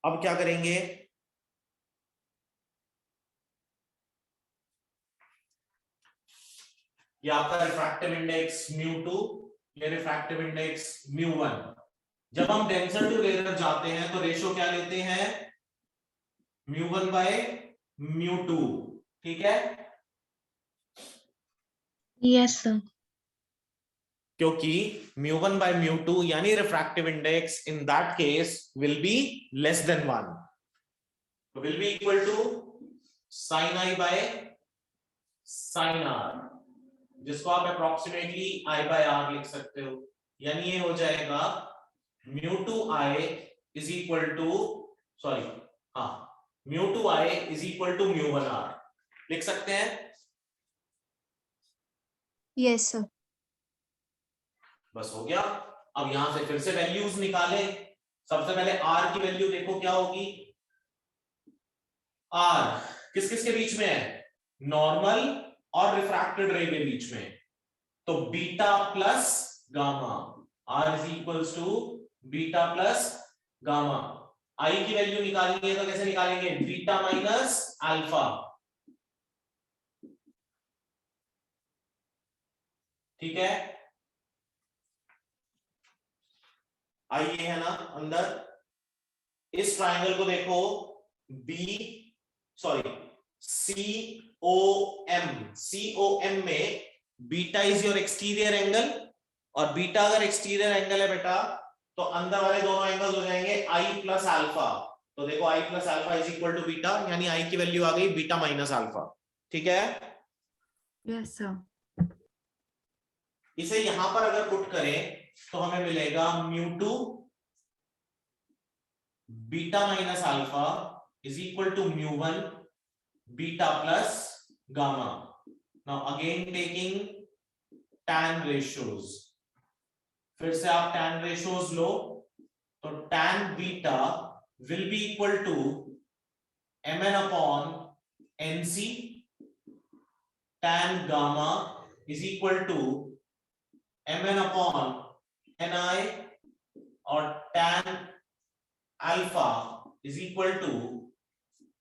अब क्या करेंगे? ये आपका रिफ्रैक्टिव इंडेक्स μ2, ये रिफ्रैक्टिव इंडेक्स μ1। जब हम डेंसर टू रेयर जाते हैं तो रेशो क्या लेते हैं? μ1 बाय μ2। ठीक है, यस सर। क्योंकि μ1 बाय μ2 यानी refractive index in that case will be less than 1, तो will be equal to sin i by sin r, जिसको आप अप्रोक्सीमेटली i बाय r लिख सकते हो। यानी ये हो जाएगा μ2i is equal to, sorry हाँ, μ2i is equal to μ1r लिख सकते हैं। Yes, sir. बस हो गया। अब यहां से फिर से वैल्यूज निकाले। सबसे पहले r की वैल्यू देखो क्या होगी। r किस किस के बीच में है? नॉर्मल और रिफ्रैक्टेड रे के बीच में, तो beta plus gamma, r is equals to beta plus gamma. I की वैल्यू निकालनी है तो कैसे निकालेंगे? Beta minus alpha. ठीक है, आई ये है ना अंदर। इस ट्रायंगल को देखो, बी सॉरी COM में beta is your exterior angle, और बीटा अगर एक्सटीरियर एंगल है बेटा तो अंदर वाले दोनों एंगल्स हो जाएंगे I प्लस अल्फा। तो देखो I plus alpha is equal to beta, यानी I की वैल्यू आ गई बीटा माइनस अल्फा। ठीक है, यस सर। इसे यहां पर अगर पुट करें तो हमें मिलेगा μ2 beta minus alpha is equal to μ1 beta plus gamma. Now again taking tan ratios, फिर से आप tan ratios लो तो tan beta will be equal to mn upon nc, tan gamma is equal to mn upon ni, और tan alpha is equal to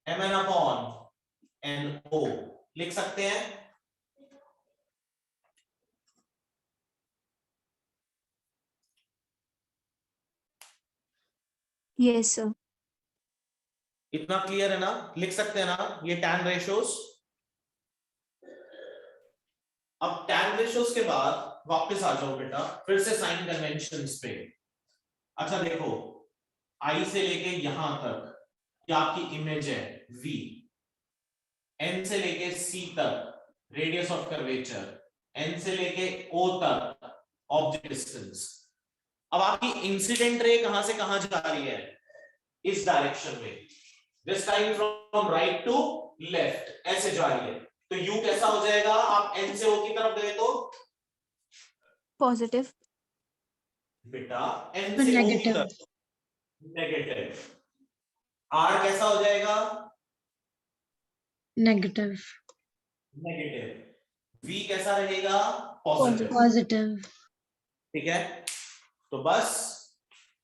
mn upon no। लिख सकते हैं? Yes, sir. इतना clear है ना? लिख सकते हैं ना ये tan ratios? अब tan ratios के बाद वापस आ जाओ बेटा फिर से साइन कन्वेंशंस पे। अच्छा देखो, I से लेके यहां तक ये आपकी इमेज है V, N से लेके C तक रेडियस ऑफ कर्वेचर, N से लेके O तक ऑब्जेक्ट डिस्टेंस। अब आपकी इंसिडेंट रे कहां से कहां जा रही है? इस डायरेक्शन में, this time from right to left, ऐसे जा रही है। तो U कैसा हो जाएगा? आप N से O की तरफ गए तो Positive. बेटा N से O की तरफ नेगेटिव। R कैसा हो जाएगा? नेगेटिव। नेगेटिव। V कैसा रहेगा? पॉजिटिव। पॉजिटिव। ठीक है, तो बस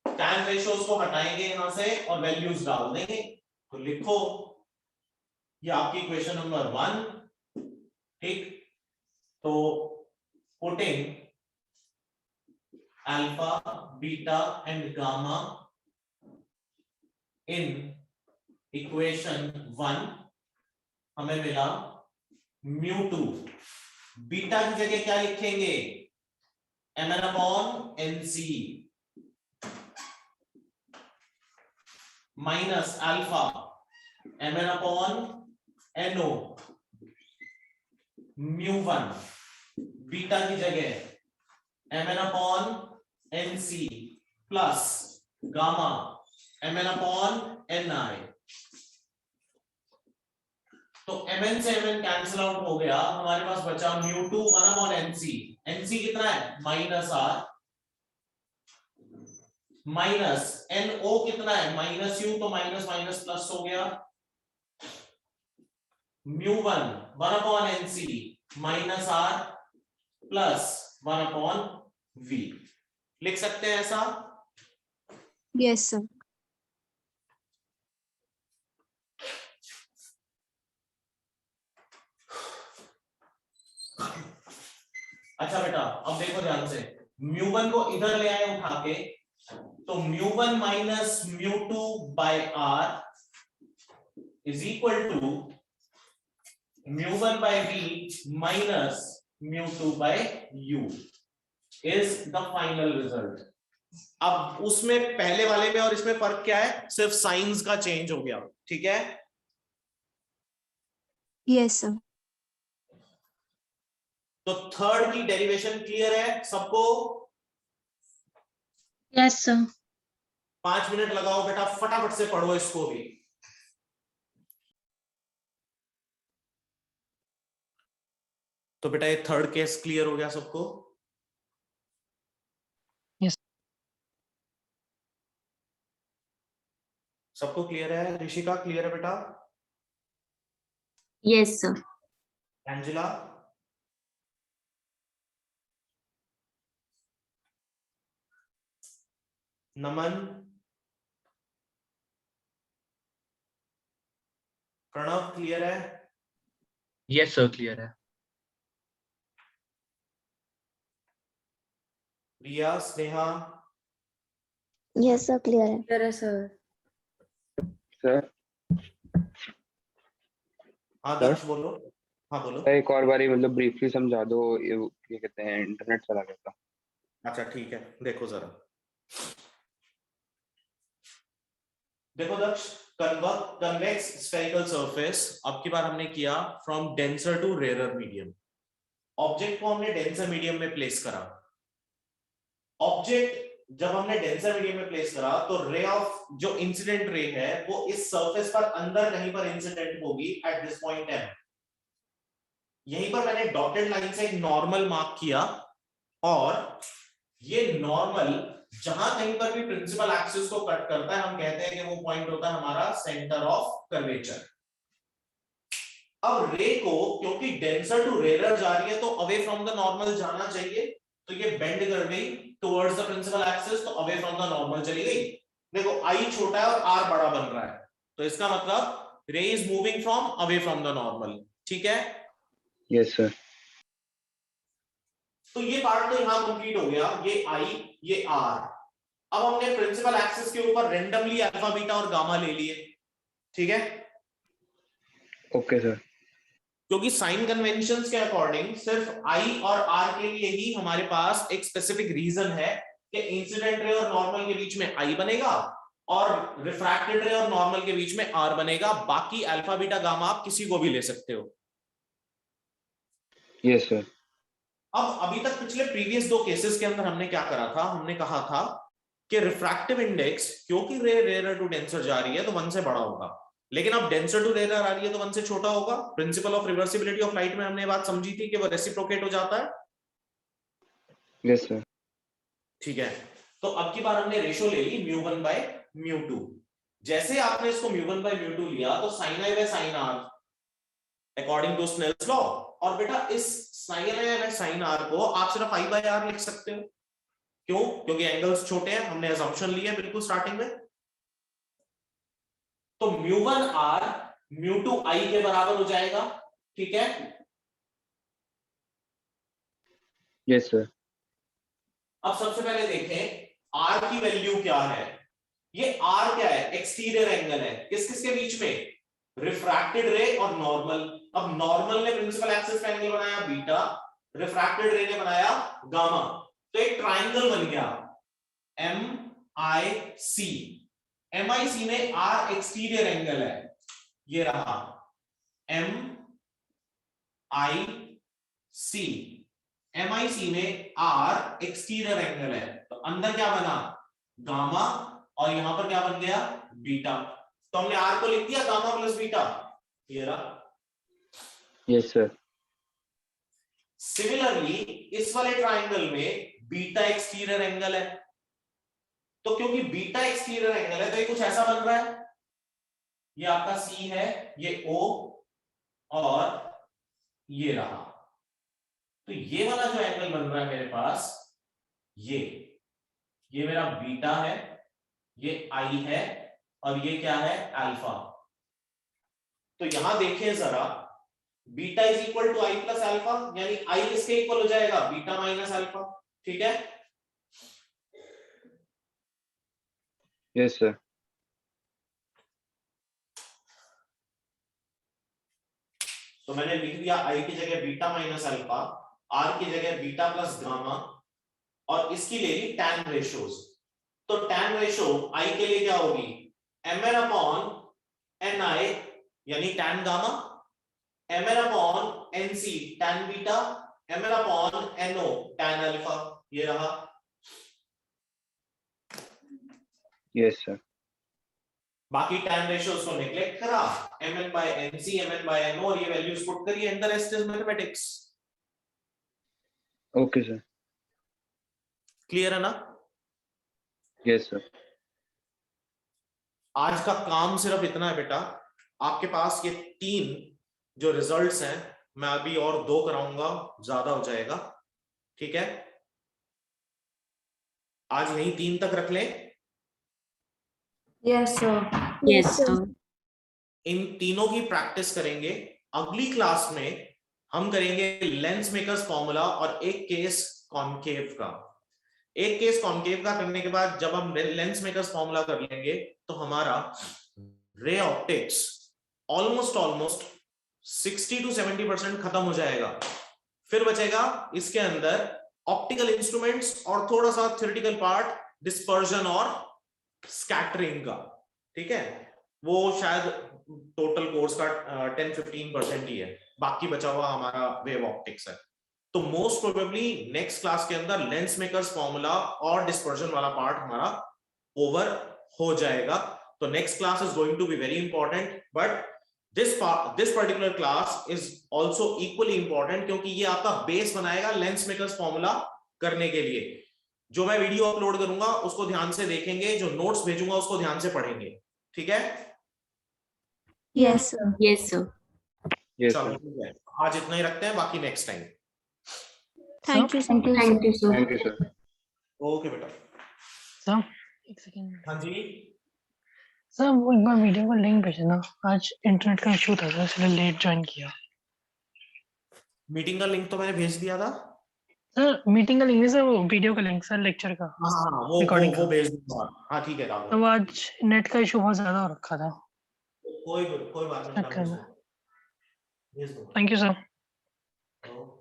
tan रेशियोज को हटाएंगे यहां से और वैल्यूज डाल देंगे। तो लिखो ये आपकी इक्वेशन नंबर 1। ठीक, तो putting alpha beta and gamma in equation 1 हमें मिला μ2। बीटा की जगह क्या लिखेंगे? mn upon nc minus alpha mn upon no μ1। Beta की जगह mn upon nc plus gamma mn upon ni। तो mn से mn कैंसिल आउट हो गया, हमारे पास बचा μ2 1 अपॉन nc। nc कितना है? माइनस r, माइनस no कितना है? माइनस u, तो माइनस माइनस प्लस हो गया। μ1 1 upon nc minus r plus 1 upon v। लिख सकते हैं ऐसा? Yes, sir. अच्छा बेटा अब देखो ध्यान से, μ1 को इधर ले आए उठा के, तो μ1 minus μ2 by r is equal to μ1 by v minus μ2 by u is the final result. अब उसमें पहले वाले में और इसमें फर्क क्या है? सिर्फ साइंस का चेंज हो गया। ठीक है, Yes, sir. तो थर्ड की डेरिवेशन क्लियर है सबको? Yes sir. 5 मिनट लगाओ बेटा, फटाफट से पढ़ो इसको भी। तो बेटा ये थर्ड केस क्लियर हो गया सबको? Yes. सबको क्लियर है? ऋषिका क्लियर है बेटा? Yes, sir. एंजेला? नमन? प्रणव क्लियर है? यस सर, क्लियर है। रिया, स्नेहा? यस सर, क्लियर है। क्लियर है सर। सर हाँ सर? दक्ष बोलो। हाँ बोलो। एक और बारी मतलब ब्रीफली समझा दो, ये क्या कहते हैं, इंटरनेट चला गया था। अच्छा ठीक है, देखो जरा, देखो दक्ष, कन्वेक्स स्फेरिकल सरफेस अब की बार हमने किया from denser to rare medium. Object को हमने डेंसर मीडियम में प्लेस करा। ऑब्जेक्ट जब हमने डेंसर मीडियम में प्लेस करा तो रे ऑफ जो इंसिडेंट रे है वो इस सरफेस पर अंदर कहीं पर इंसिडेंट होगी एट दिस पॉइंट एम। यहीं पर मैंने डॉटेड लाइन से एक नॉर्मल मार्क किया और ये नॉर्मल जहां कहीं पर भी प्रिंसिपल एक्सिस को कट करता है हम कहते हैं कि वो पॉइंट होता है हमारा सेंटर ऑफ कर्वेचर। अब रे को क्योंकि डेंसर टू रेयर जा रही है तो अवे फ्रॉम द नॉर्मल जाना चाहिए, तो ये बेंड कर गई टुवर्ड्स द प्रिंसिपल एक्सिस, तो अवे फ्रॉम द नॉर्मल चली गई। देखो आई छोटा है और आर बड़ा बन रहा है, तो इसका मतलब रे is moving from away from the normal. ठीक है, यस सर। तो ये पार्ट तो यहां कंप्लीट हो गया, ये आई ये आर। अब हमने प्रिंसिपल एक्सिस के ऊपर रेंडमली अल्फा बीटा और गामा ले लिए। ठीक है, ओके सर। क्योंकि साइन कन्वेंशंस के अकॉर्डिंग सिर्फ आई और आर के लिए ही हमारे पास एक स्पेसिफिक रीजन है कि इंसिडेंट रे और नॉर्मल के बीच में आई बनेगा और रिफ्रैक्टेड रे और नॉर्मल के बीच में आर बनेगा। बाकी अल्फा बीटा गामा आप किसी को भी ले सकते हो। Yes sir. अब अभी तक पिछले प्रीवियस दो केसेस के अंदर हमने क्या करा था, हमने कहा था कि रिफ्रैक्टिव इंडेक्स क्योंकि रे रेयर टू डेंसर जा रही है तो 1 से बड़ा होगा, लेकिन अब डेंसर टू रेयर आ रही है तो 1 से छोटा होगा। Principle of reversibility of light में हमने बात समझी थी कि वो रेसिप्रोकेट हो जाता है। Yes sir. ठीक है, तो अब की बार हमने रेशो ले ली μ1 बाय μ2। जैसे आपने इसको μ1 बाय μ2 लिया तो sin i by sin r according to Snell's law, और बेटा इस sin i by sin r को आप सिर्फ i बाय r लिख सकते हो। क्यों? क्योंकि एंगल्स छोटे हैं, हमने असम्पशन लिया बिल्कुल स्टार्टिंग में। तो μ1 r μ2 i के बराबर हो जाएगा। ठीक है, यस सर। अब सबसे पहले देखें r की वैल्यू क्या है। ये r क्या है? एक्सटीरियर एंगल है। किस किस के बीच में? रिफ्रैक्टेड रे और नॉर्मल। अब नॉर्मल ने प्रिंसिपल एक्सिस का एंगल बनाया बीटा, रिफ्रैक्टेड रे ने बनाया गामा, तो एक ट्रायंगल बन गया MIC। MIC में R एक्सटीरियर एंगल है, ये रहा MIC। MIC में R एक्सटीरियर एंगल है, तो अंदर क्या बना? गामा, और यहां पर क्या बन गया? बीटा। तो हमने R को लिख दिया गामा प्लस बीटा, ये रहा। Yes sir. सिमिलरली इस वाले ट्राइंगल में बीटा एक्सटीरियर एंगल है, तो क्योंकि बीटा एक्सटीरियर एंगल है तो ये कुछ ऐसा बन रहा है, ये आपका C है, ये O और ये रहा। तो ये वाला जो एंगल बन रहा है मेरे पास, ये मेरा बीटा है, ये I है, और ये क्या है? अल्फा। तो यहां देखें जरा, beta is equal to I plus alpha, यानी आई इसके इक्वल हो जाएगा बीटा माइनस अल्फा। ठीक है, यस सर। तो मैंने लिख दिया आई की जगह बीटा माइनस अल्फा, आर की जगह बीटा प्लस गामा, और इसकी ले ली टैन रेशोज। तो टैन रेशो आई के लिए क्या होगी? mn अपॉन ni यानी tan gamma, mn upon nc tan beta, mn upon no tan alpha, ये रहा। Yes sir. बाकी टैन रेशियोज को नेग्लेक्ट करा, mn by nc, mn by no, और ये वैल्यूज पुट करिए, and the rest is mathematics. Okay sir. Clear है ना? Yes sir. आज का काम सिर्फ इतना है बेटा, आपके पास ये 3 जो रिजल्ट्स हैं, मैं अभी और 2 कराऊंगा, ज्यादा हो जाएगा। ठीक है, आज यही 3 तक रख लें। Yes, sir. Yes, sir. इन तीनों की प्रैक्टिस करेंगे। अगली क्लास में हम करेंगे लेंस मेकर्स फॉर्मूला और एक केस कॉनकेव का। एक केस कॉनकेव का करने के बाद जब हम लेंस मेकर्स फॉर्मूला कर लेंगे तो हमारा रे ऑप्टिक्स ऑलमोस्ट 60 to 70% खत्म हो जाएगा। फिर बचेगा इसके अंदर ऑप्टिकल इंस्ट्रूमेंट्स और थोड़ा सा थ्योरेटिकल पार्ट डिस्पर्जन और स्कैटरिंग का, ठीक है। वो शायद टोटल कोर्स का 10-15% ही है, बाकी बचा हुआ हमारा वेव ऑप्टिक्स है। तो मोस्ट प्रोबेबली नेक्स्ट क्लास के अंदर लेंस मेकर्स फॉर्मूला और डिस्पर्जन वाला पार्ट हमारा ओवर हो जाएगा। तो next class is going to be very important, but this particular class is also equally important, क्योंकि ये आपका बेस बनाएगा लेंस मेकर्स फॉर्मूला करने के लिए। जो मैं वीडियो अपलोड करूंगा उसको ध्यान से देखेंगे, जो नोट्स भेजूंगा उसको ध्यान से पढ़ेंगे, ठीक है। Yes, sir. Yes, sir. Yes, चलो sir. ठीक है, आज इतना ही रखते हैं, बाकी next time. Thank you, sir. Thank you, sir. Thank you, sir. Okay बेटा। सर एक सेकंड हाँ जी, सर, वो एक बार वीडियो का लिंक भेजना। आज इंटरनेट का इशू था सर, इसलिए लेट ज्वाइन किया। मीटिंग का लिंक तो मैंने भेज दिया था। सर मीटिंग का लिंक नहीं सर, वो वीडियो का लिंक सर, लेक्चर का। हाँ, वो Recording वो का। भेज दूंगा। हाँ ठीक है राहुल, तो वो आज नेट का इशू बहुत ज्यादा हो रखा था। कोई बात नहीं, चेक करना। भेज दूंगा। Thank you sir. ओके।